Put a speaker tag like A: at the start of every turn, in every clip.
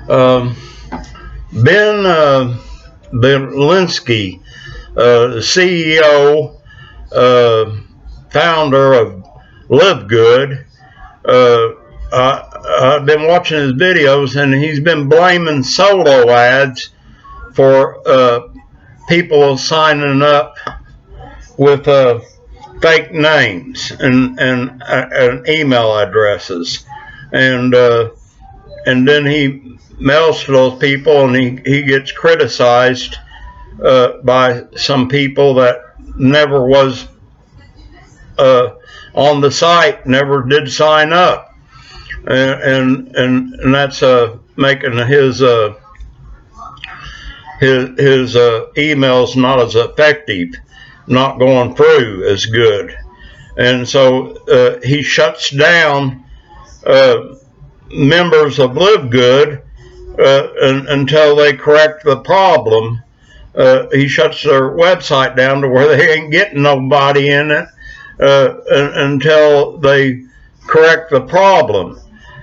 A: Um, Ben Belinsky, CEO, founder of LiveGood. I've been watching his videos, and he's been blaming solo ads for people signing up with fake names and email addresses, and then he mails to those people, and he gets criticized by some people that never was on the site, never did sign up, and that's making his emails not as effective, not going through as good, and so he shuts down members of LiveGood until they correct the problem. He shuts their website down to where they ain't getting nobody in it until they correct the problem.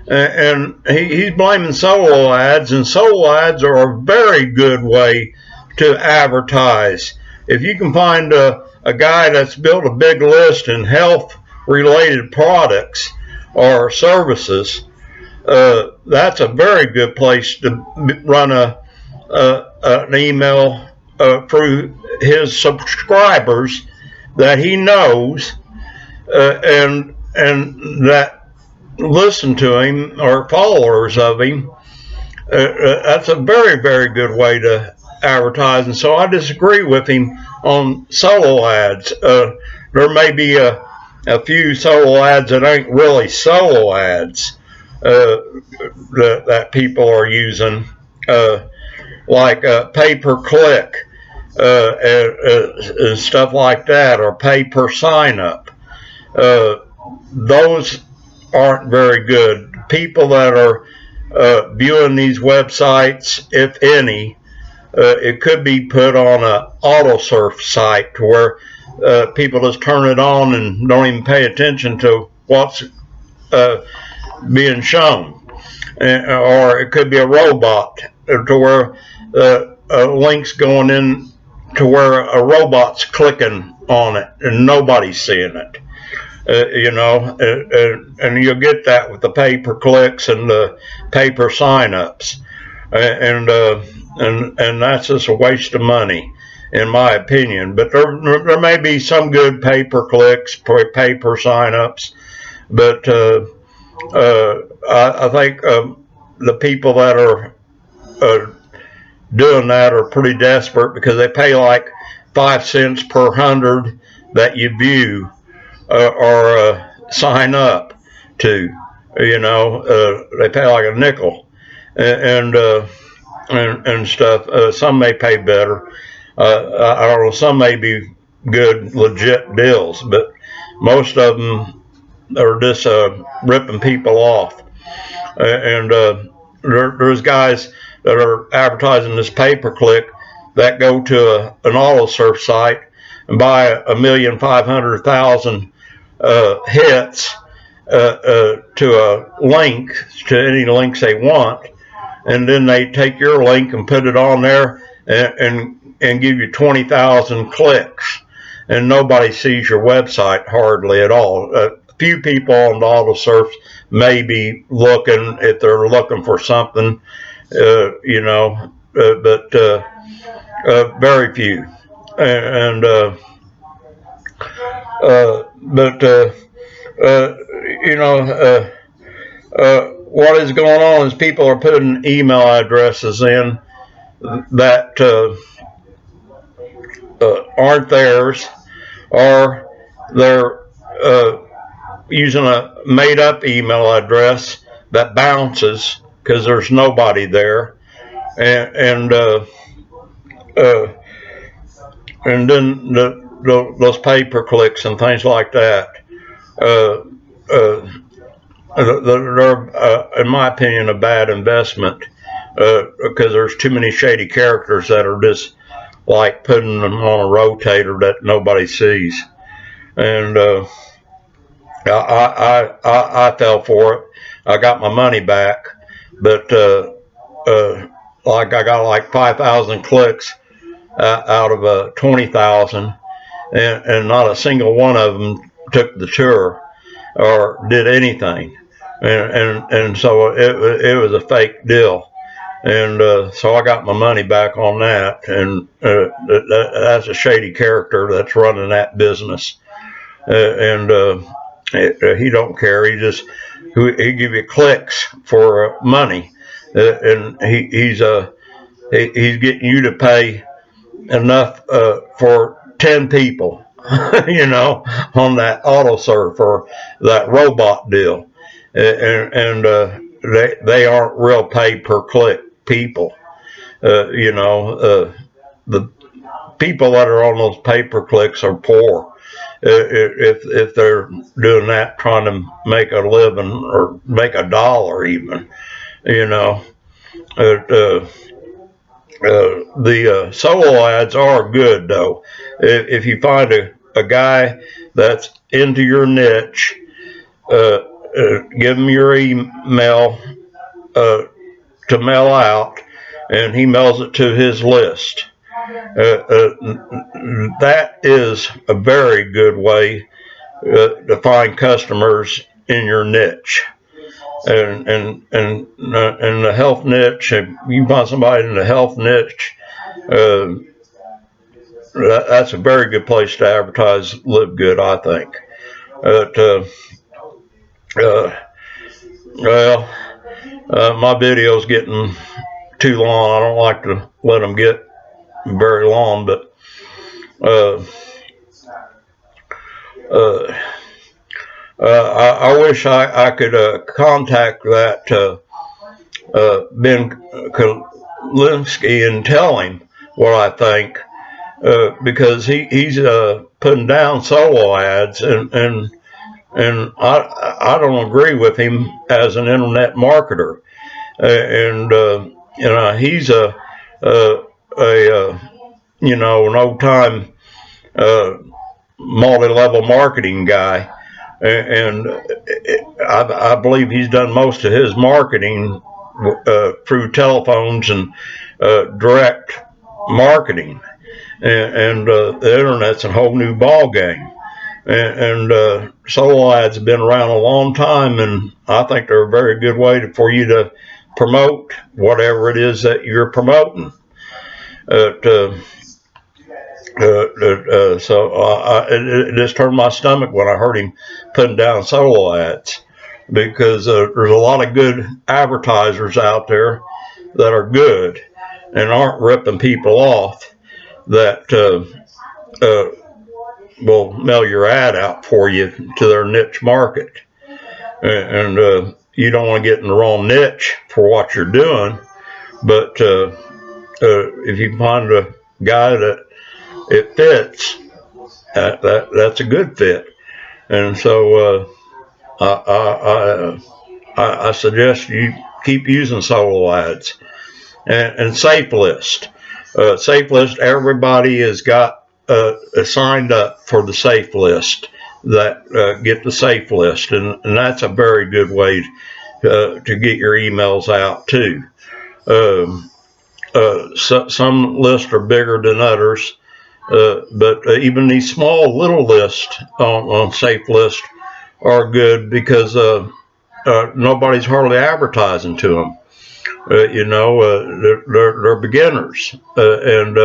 A: And he's blaming solo ads, and solo ads are a very good way to advertise. If you can find a guy that's built a big list in health-related products or services, that's a very good place to run an email through his subscribers that he knows and that listen to him or followers of him. That's a very, very good way to advertise. And so I disagree with him on solo ads. There may be a few solo ads that ain't really solo ads that people are using, like pay-per-click and stuff like that, or pay-per-sign-up. Those aren't very good. People that are viewing these websites, if any, it could be put on an auto-surf site to where people just turn it on and don't even pay attention to what's being shown. Or it could be a robot to where links going in to where a robot's clicking on it and nobody's seeing it. And you'll get that with the pay-per-clicks and the pay-per-sign-ups, and that's just a waste of money, in my opinion. But there may be some good pay-per-clicks, pay-per-sign-ups, but I think the people that are doing that are pretty desperate, because they pay like 5 cents per 100 that you view or sign up to. They pay like a nickel and stuff. Some may pay better. I don't know. Some may be good, legit deals, but most of them are just ripping people off. And there's guys that are advertising this pay-per-click that go to an auto-surf site and buy 1,500,000 hits to a link, to any links they want, and then they take your link and put it on there and give you 20,000 clicks, and nobody sees your website hardly at all. A few people on the auto surf may be looking, if they're looking for something, but very few. What is going on is people are putting email addresses in that aren't theirs, or they're using a made-up email address that bounces because there's nobody there, and then those pay-per-clicks and things like that. They're, in my opinion, a bad investment, because there's too many shady characters that are just like putting them on a rotator that nobody sees. And I fell for it. I got my money back, but like I got like 5,000 clicks out of 20,000, and not a single one of them took the tour or did anything, and so it was a fake deal, and so I got my money back on that, and that's a shady character that's running that business, and he don't care. He give you clicks for money, and he's getting you to pay enough for 10 people, on that AutoSurf or that robot deal, and they aren't real pay per click people. The people that are on those pay per clicks are poor. If they're doing that, trying to make a living or make a dollar even, you know. The solo ads are good though. If you find a guy that's into your niche, give him your email to mail out, and he mails it to his list. That is a very good way to find customers in your niche. And the health niche, if you find somebody in the health niche, that's a very good place to advertise LiveGood, I think. My video's getting too long. I don't like to let them get very long, but I wish I could contact that Ben Kalinsky and tell him what I think, because he's putting down solo ads, and I don't agree with him as an internet marketer, and he's an old time multi-level marketing guy, and I believe he's done most of his marketing through telephones and direct marketing, and the internet's a whole new ball game, and solo ads have been around a long time, and I think they're a very good way for you to promote whatever it is that you're promoting. So it just turned my stomach when I heard him putting down solo ads, because there's a lot of good advertisers out there that are good and aren't ripping people off, that will mail your ad out for you to their niche market, and you don't want to get in the wrong niche for what you're doing, but if you find a guy that it fits, that's a good fit, and so I suggest you keep using solo ads, and safe list. Safe list, everybody has got signed up for the safe list, that get the safe list, and that's a very good way to get your emails out too. Some lists are bigger than others, but even these small little lists on safe list are good, because nobody's hardly advertising to them. They're beginners, and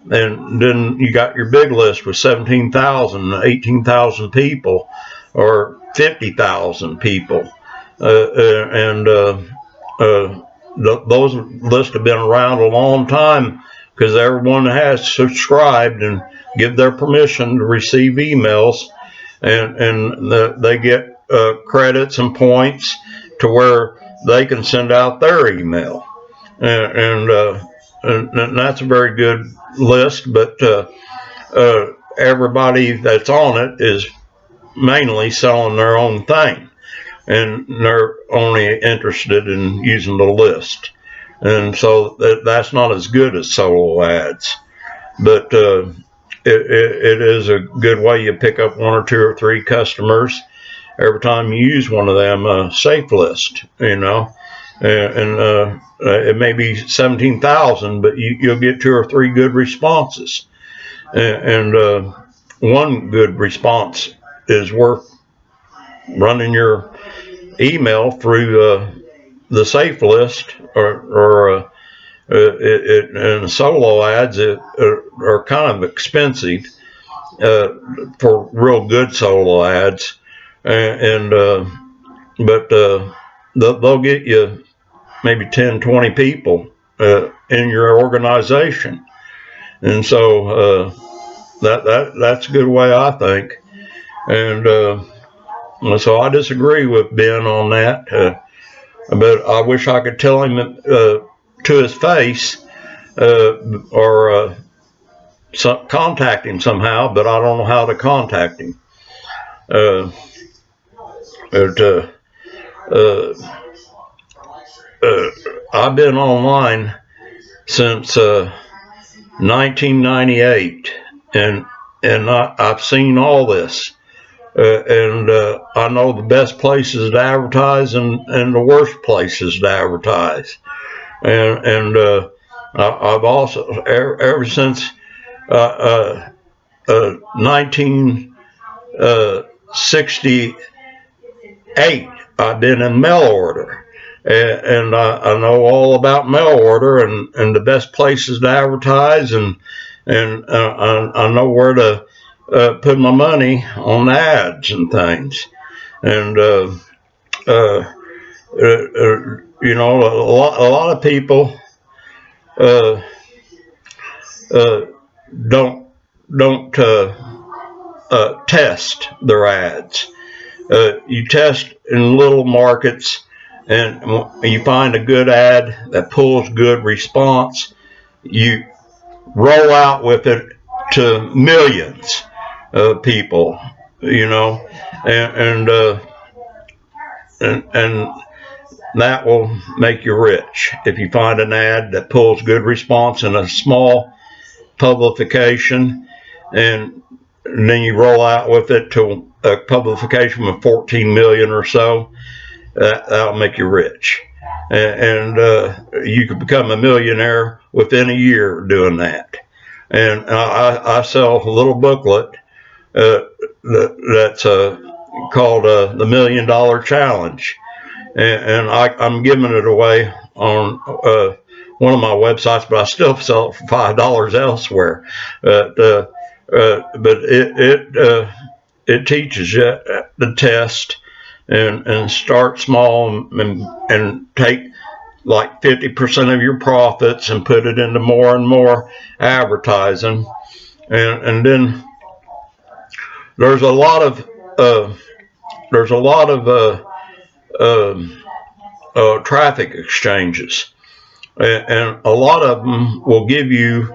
A: then you got your big list with 17,000, 18,000 people, or 50,000 people, and those lists have been around a long time, because everyone has subscribed and give their permission to receive emails, and they get credits and points to where they can send out their email, and that's a very good list, but everybody that's on it is mainly selling their own thing, and they're only interested in using the list, and so that's not as good as solo ads, but it is a good way you pick up 1 or 2 or 3 customers every time you use one of them safe list, and it may be 17,000, but you'll get 2 or 3 good responses, and one good response is worth running your email through the safe list, or and solo ads are kind of expensive for real good solo ads, but they'll get you maybe 10, 20 people in your organization, and so that's a good way, I think, and so I disagree with Ben on that, but I wish I could tell him to his face, or contact him somehow, but I don't know how to contact him. But I've been online since 1998, and I've seen all this, and I know the best places to advertise and the worst places to advertise, and I've also ever since 1968, I've been in mail order, and I know all about mail order and the best places to advertise, and I know where to put my money on ads and things, and you know, a lot of people don't test their ads. You test in little markets, and you find a good ad that pulls good response. You roll out with it to millions of people, you know, and that will make you rich if you find an ad that pulls good response in a small publication, and then you roll out with it to a publication with 14 million or so. That'll make you rich, and you could become a millionaire within a year doing that. And I sell a little booklet that's called the $1 Million Challenge, and I'm giving it away on one of my websites, but I still sell it for $5 elsewhere. But it teaches you the test and start small, and take like 50% of your profits and put it into more and more advertising, and then there's a lot of traffic exchanges, and a lot of them will give you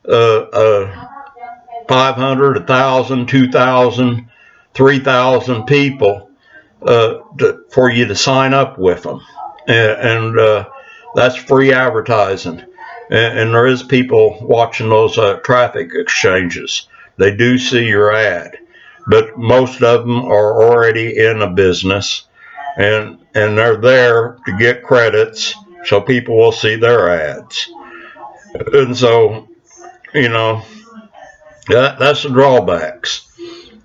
A: 500, 1,000, 2,000, 3,000 people for you to sign up with them, and that's free advertising, and there is people watching those traffic exchanges. They do see your ad, but most of them are already in a business, and they're there to get credits, so people will see their ads, and so, you know, that's the drawbacks,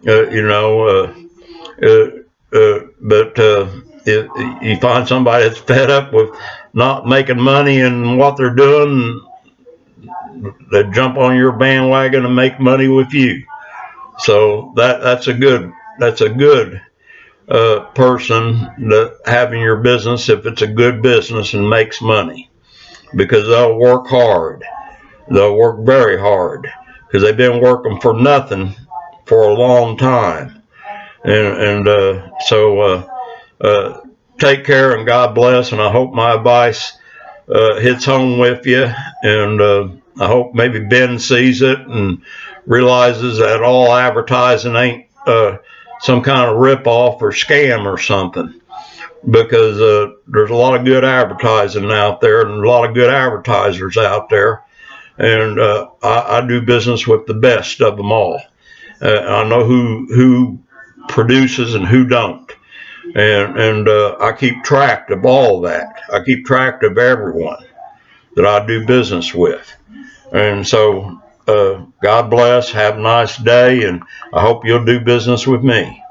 A: you know, but if you find somebody that's fed up with not making money in what they're doing, they jump on your bandwagon and make money with you. So that's a good person that having your business, if it's a good business and makes money, because they'll work hard. They'll work very hard because they've been working for nothing for a long time, and so take care and God bless. And I hope my advice hits home with you, and I hope maybe Ben sees it and realizes that all advertising ain't some kind of rip-off or scam or something, because there's a lot of good advertising out there and a lot of good advertisers out there, and I do business with the best of them all. I know who produces and who don't, and I keep track of all that. I keep track of everyone that I do business with. And so, God bless. Have a nice day, and I hope you'll do business with me.